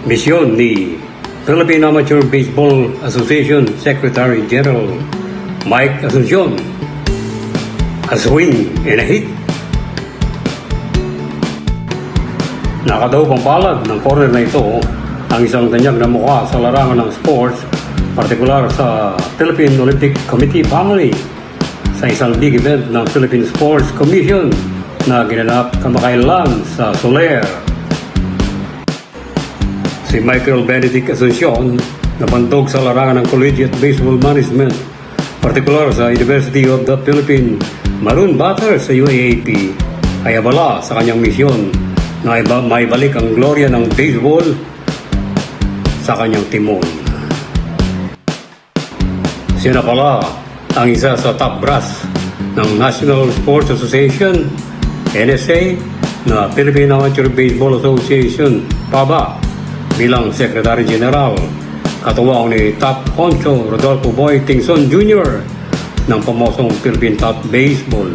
Misyon ni Philippine Amateur Baseball Association Secretary General Mike Asuncion. A swing and a hit. Nakadaw pang palad ng corner na ito ang isang tanyag na mukha sa larangan ng sports, partikular sa Philippine Olympic Committee family sa isang big event ng Philippine Sports Commission na ginanap kamakailan sa Soler. Si Michael Benedict Asuncion napantog sa larangan ng Collegiate Baseball Management, partikular sa University of the Philippines Maroon Batters sa UAAP, ay abala sa kanyang misyon na maibalik ang glorya ng baseball sa kanyang timon. Siya na pala ang isa sa top brass ng National Sports Association, NSA, na Philippine Amateur Baseball Association, PABA, bilang Secretary General, katuwang ni Top Honcho Rodolfo Boy Tingson Jr. ng pamosong Philippine Top Baseball.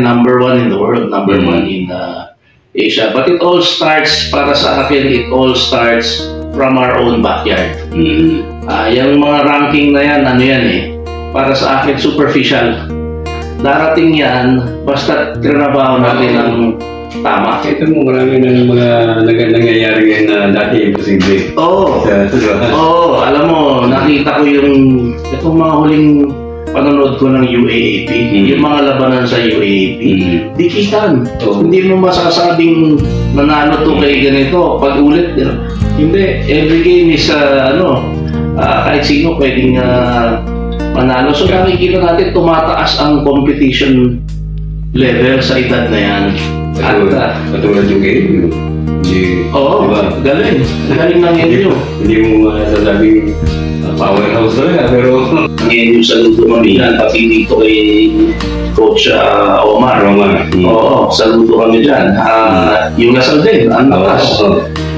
Number one in the world, number one in Asia. But it all starts, para sa akin, it all starts from our own backyard. Yung mga ranking na yan, ano yan eh, para sa akin, superficial. Darating yan, basta trinabaho natin ng tama. Ito mo, marami ng mga nangyayari ngayon na dati imposible. Oo, alam mo, nakita ko itong mga huling panonood ko ng UAAP, yung mga labanan sa UAAP, dikitan. Hindi mo masasabing manalo to kay ganito. Pag ulit, hindi. Every game is, kahit sino pwedeng manalo. So nakikita natin, tumataas ang competition level sa edad na yan. Katulad yung game, oo, diba? Galing. Galing ng inyo. Hindi mo masasabing powerhouse talaga, pero ngayon yung saludo kami yan, pati dito kay Coach Omar. Oo, saludo kami dyan. Yung Lasal din, ang lakas.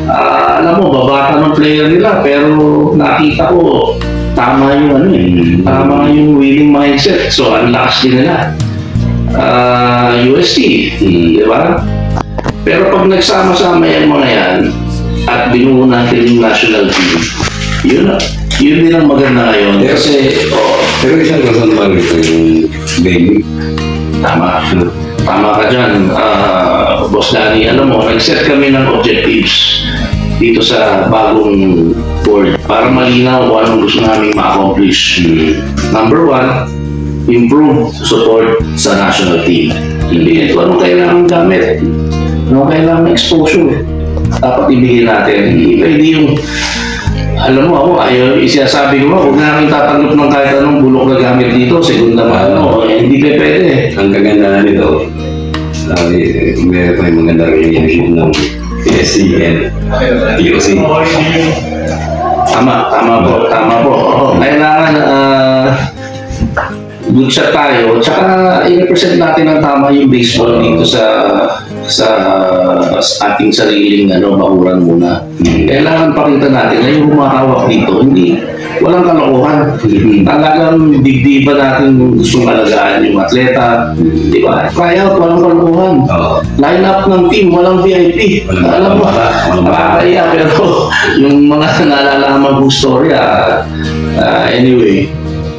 Alam mo, babata ng player nila, pero nakita ko, tama yung tama yung winning mindset. So, ang lakas din nila. UST, di ba? Pero pag nagsama-sama yung mga yan, at binuo natin yung national team, yun din ang maganda ngayon. Kasi, pero isang rason ba ito yung baby? Tama ka dyan. Boss Danny, alam mo, nag-set kami ng objectives dito sa bagong board para malinaw kung anong gusto namin ma-accomplish. Number one, improve support sa national team. Hindi ito, anong kailangan gamit? Anong kailangan exposure? Dapat ibigay natin. Hindi yung alam mo ako, sinasabi ko huwag namin tatanggap ng kahit anong bulok na gamit dito, segunda mano, hindi pa pwede. Ang kagandahan nito, meron pa yung magandang relationship ng PSC and POC. Tama po. Kailangan good shot tayo, tsaka i-represent natin ng tama yung baseball dito sa ating sariling bakuran muna. Kailangan pakita natin na yung humahawak dito, walang kalokohan. Talagang dibdiba natin gustong alagaan yung atleta. Di ba? Try out, walang kalokohan. Line up ng team, walang VIP. Alam mo, nakakaya, pero yung mga nalalaman kong storya, anyway,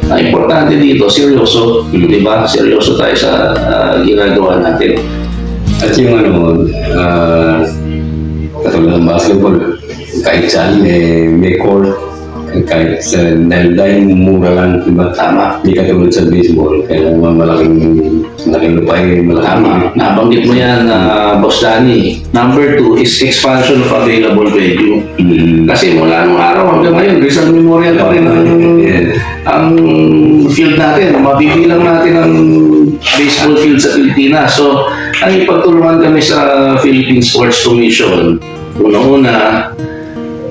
importante dito, seryoso. Di ba? Seryoso tayo sa ginagawa natin. At yung katulad ng basketball, kahit saan may court, kahit dahil mura lang, diba? Tama. Hindi katulad sa baseball, kailangan malaking lupay, Tama. Nabanggit mo yan, Boss Danny. Number 2 is expansion of available venue. Kasi mula nung araw hanggang ngayon, Rizal Memorial pa rin ang field natin. Mabibilang natin ang baseball field sa Pilipinas. So, ang ipagtulungan kami sa Philippine Sports Commission, una-una,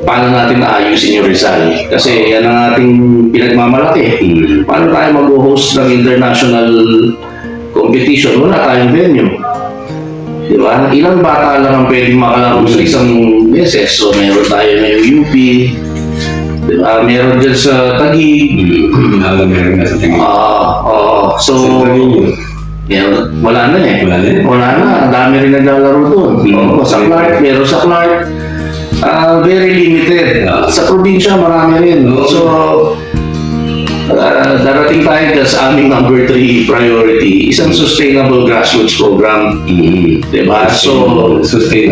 paano natin naayusin yung Rizal? Kasi yan ang ating pinagmamalaki. Paano tayo mag-host ng international competition? Wala tayong venue. Di ba? Ilang bata lang ang pwedeng makalaro sa isang beses. So, meron tayo ngayong UP. Di ba? Meron dyan sa Taguig. Meron na sa Taguig. So, wala na eh. Wala na. Ang dami rin naglalaro doon. Sa Clark, meron sa Clark. Very limited. Sa probinsya, marami rin. So, darating tayo sa aming number 3 priority, isang sustainable grassroots program. Diba? So,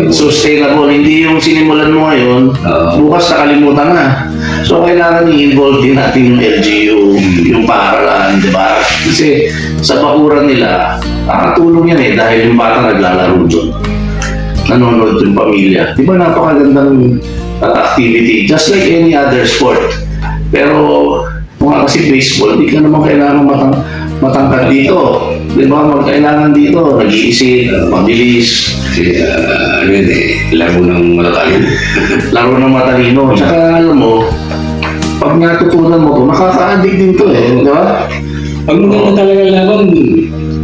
sustainable. Hindi yung sinimulan mo ngayon, bukas nakalimutan na. So, kailangan i-involve din natin yung LGU, yung paaralan, diba? Kasi sa bakuran nila, nakatulong yan eh, dahil yung bata naglalaro doon. Nanonood yung pamilya. Diba napakagandang activity, just like any other sport. Pero, kasi baseball, hindi ka naman kailangan matangkad dito. Di ba? Kailangan dito, nag-iisip, mabilis. Kasi, laro ng matalino. Laro ng matalino. Tsaka, alam mo, pag natutunan mo to, nakaka-addict din to eh. Di ba? Pag maganda talaga laban,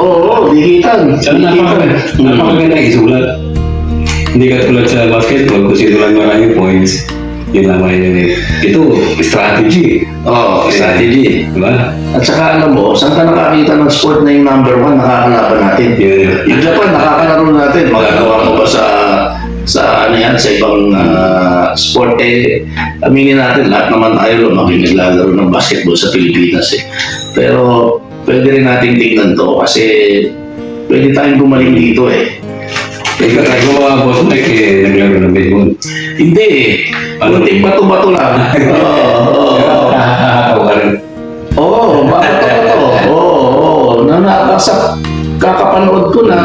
oo, dikitan. Napakaganda isulat. Hindi ka tulad sa basketball, kung sino lang maraming points. Yun naman yun eh. Ito, strategy. Strategy. Diba? At saka alam mo, saan ka nakakita ng sport na yung number 1, nakakalaban natin? Yung Japan, nakakalaro natin. Magagawa mo ba sa ano yan, sa ibang sport eh, aminin natin, lahat naman tayo lumaki naglalaro ng basketball sa Pilipinas eh. Pero pwede rin natin tingnan to kasi pwede tayong gumaling dito eh. Ikaw tayo boss Mike eh, naglaro ng baseball. Hindi eh. Kunting bato-bato lang. Nakakatawa ka rin. Bato-bato. Nakakasa kakapanood ko na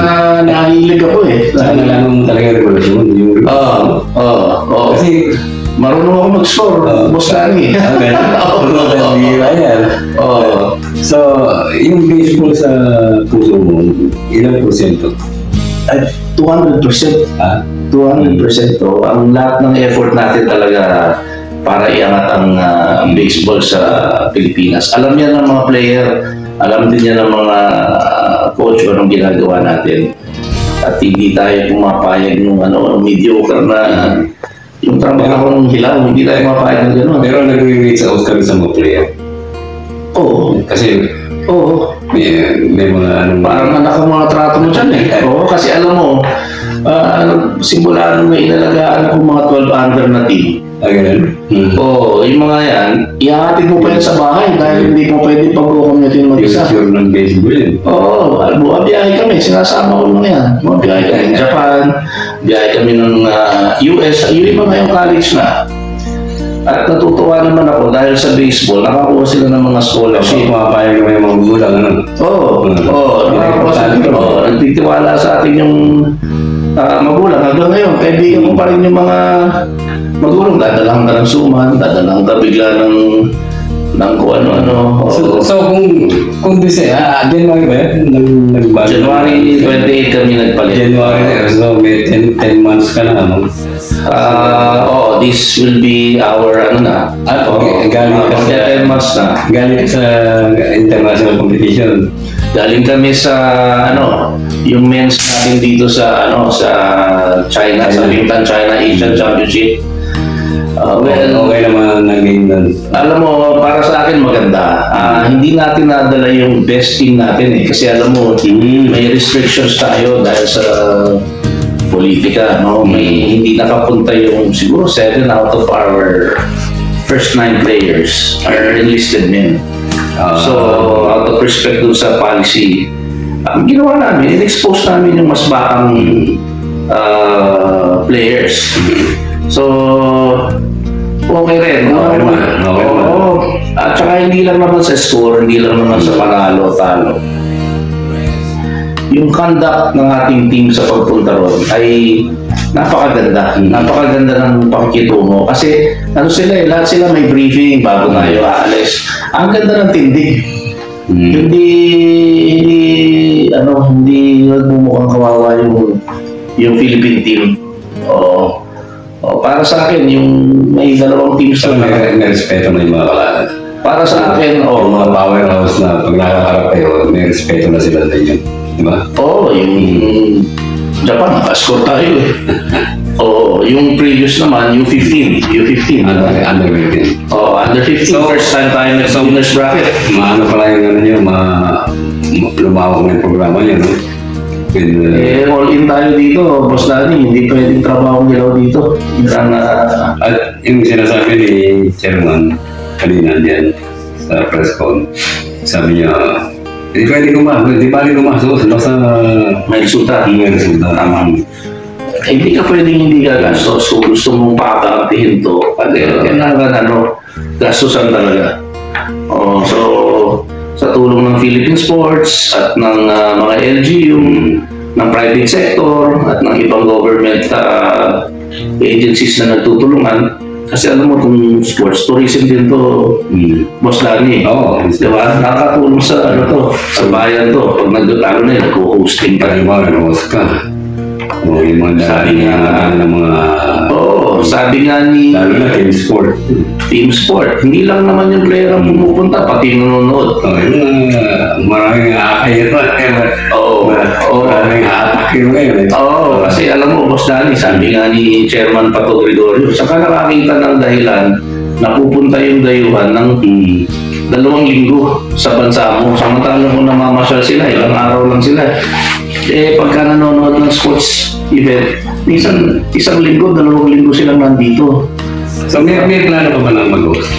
nahilig ako eh. Nalaman mo talaga revolusyon. Kasi marunong ako mag-score. Boss Lani. So, yung baseball sa puso mo, ilang porsyento? 200%. 200% to. Ang lahat ng effort natin talaga para iangat ang baseball sa Pilipinas. Alam niya ng mga player, alam din niya ng mga coach anong ginagawa natin. At hindi tayo pumapayag ng mediocre na yung trabaho ng hilaw, hindi tayo pumapayag ng gano'n. Pero nag-reach out kami sa mga player. Kasi may mga parang anak ang mga trato mo dyan eh. Kasi alam mo, simula nung inalagaan ako mga 12 under na team. Yung mga yan, ihahatid mo pa yan sa bahay dahil hindi mo pwede pag-commute yung mag-isa. Yung ng baseball yun. Biyahe kami, sinasama ko mga yan. Biyahe kami ng Japan, biyahe kami ng US, yung mga yung college na. At natutuwa naman ako dahil sa baseball, nakakuha sila ng mga scholarship. Mapapayag naman yung mga magulang, nakakuha sila. Nagtitiwala sa atin yung magulang. Hanggang ngayon, kaibigan ko pa rin yung mga magulang. Dadalang ka ng suman, dadalang ka bigla ng kung ano-ano. So, kung January ba yan? January 28 kami nagpalit. January, so may 10 months ka na, ano? This will be our galing ka sa 10 months na. Galing sa international competition. Galing kami sa yung men's natin dito sa China, sa Bingtan China Asian Championship. Okay naman naging nun. Alam mo, para sa akin maganda. Hindi natin nadala yung best team natin eh. Kasi alam mo, may restrictions tayo dahil sa politika, hindi nakapunta yung siguro 7 out of our first 9 players are enlisted men. So, out of respect dun sa policy, ginawa namin, in-expose namin yung mas batang players. So, okay rin. At saka hindi lang naman sa score, hindi lang naman sa panalo, talo. Yung conduct ng ating team sa pagpunta ron ay napakaganda. Napakaganda ng pakikitungo. Kasi lahat sila may briefing bago tayo aalis. Ang ganda ng tindig. Hindi nagmumukhang kawawa yung Philippine team. Para sa akin, yung may dalawang teams na may respeto na yung mga kalaban. Para sa akin, yung mga powerhouse na pag nakakarap kayo, may respeto na sila sa inyo. Diba? Yung Japan, naka-score tayo eh. Oo, yung previous naman, U15. Under 15. Oo, under 15. So, first time tayo sa winners bracket. Maano pala yung ano nyo, lumawak na yung programa nyo, no? All in tayo dito, Boss Danny. Hindi pwedeng trabaho nila dito. At yung sinasabi ni Chairman kanina diyan sa press con, sabi niya, hindi pwedeng gumastos, basta may resulta. Tama. Hindi ka pwedeng hindi gagastos kung gusto mong pakakampihin to. Kailangan gastusan talaga. So, sa tulong ng Philippine Sports at ng mga LGU, ng private sector at ng ibang government agencies na nagtutulungan. Kasi alam mo itong sports tourism din to, Boss Danny. Oo. Diba? Nakakatulong sa sa bayan to. Pag nag-hosting ka. Nag-host ka. Yung mga dahil ng mga... sabi nga ni... Lalo na team sport. Team sport. Hindi lang naman yung player ang pumupunta, pati nanonood. Maraming akay ito. Maraming atak yun ngayon. Kasi alam mo, Boss Danny, sabi nga ni Chairman Pato Gregorio, saka nakakita ng dahilan na pupunta yung dayuhan ng 2 linggo sa bansa mo. Samantalang kung namamasyal sila, ilang araw lang sila. Pagka nanonood ng sports event, minsan 1 linggo, 2 linggo silang nandito. So may plano ka ba ng mag-host?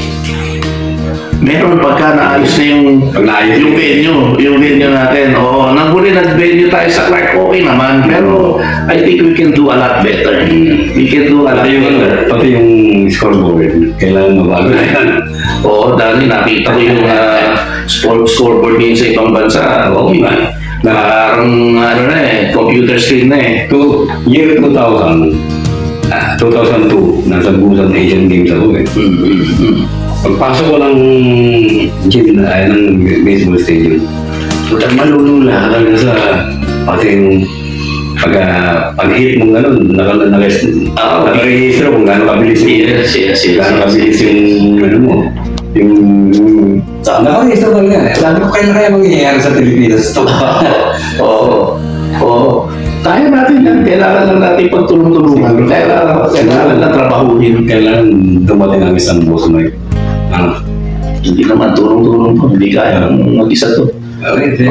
Meron pagka naayos na yung venue natin. Nang-huli nag-venue tayo sa Clark, okay naman. Pero I think we can do a lot better. We can do a lot better. Pati yung scoreboard, kailangan mabago na yan. Dahil nakita ko yung scoreboard ngayon sa ibang bansa. Okay man. Parang computer screen na eh. Year 2002, nasa Busan Asian Games ako eh. Pagpasok ko ng gym ng baseball stadium, malulula talaga sa pati yung pag-hit mong gano'n, naka-register kung gano'n kabilis yung gano'n kabilis yung ano mo. Naka-register ko nga. Sabi ko, kailan kaya mangyayari sa Pilipinas ito? Kaya natin yan. Kailangan lang natin pagtulong-tulungan. Kailangan lang trabahuhin. Kailangan dumating ang isang boss na hindi naman tulong-tulong po. Hindi kaya mag-isa to. Hindi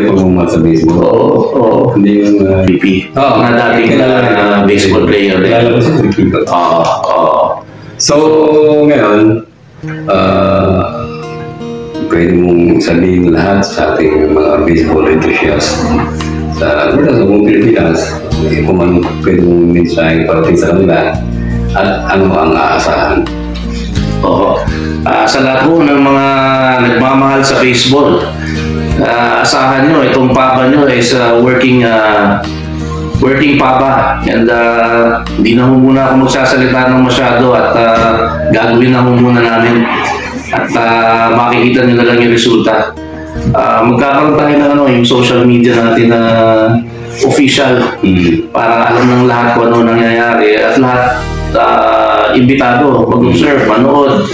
pag-umat sa baseball. Hindi yung PP. Na dating baseball player. So, ngayon, pwede mong sabihin lahat sa ating mga baseball enthusiasts sa buong Pilipinas kung ano pwede mong mensahe parating sa kanila at ano ang aasahan. Sa lahat po ng mga nagmamahal sa baseball, asahan nyo, itong papa nyo is working papa, and hindi na muna ako magsasalita ng masyado at gagawin na muna namin at makikita nyo na lang yung resulta. Magkakaroon tayo ng yung social media natin na official para alam ng lahat kung ano nangyayari at lahat imbitado, mag-observe, manood.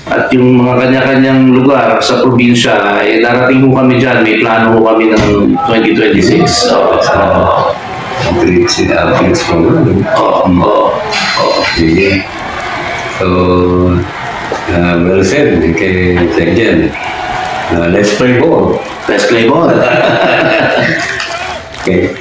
At yung mga kanya-kanyang lugar sa probinsya, darating po kami dyan, may plano po kami ng 2026. Next program. Sige. So, well said, kay Sekjen. Let's play ball. Let's play ball. Okay.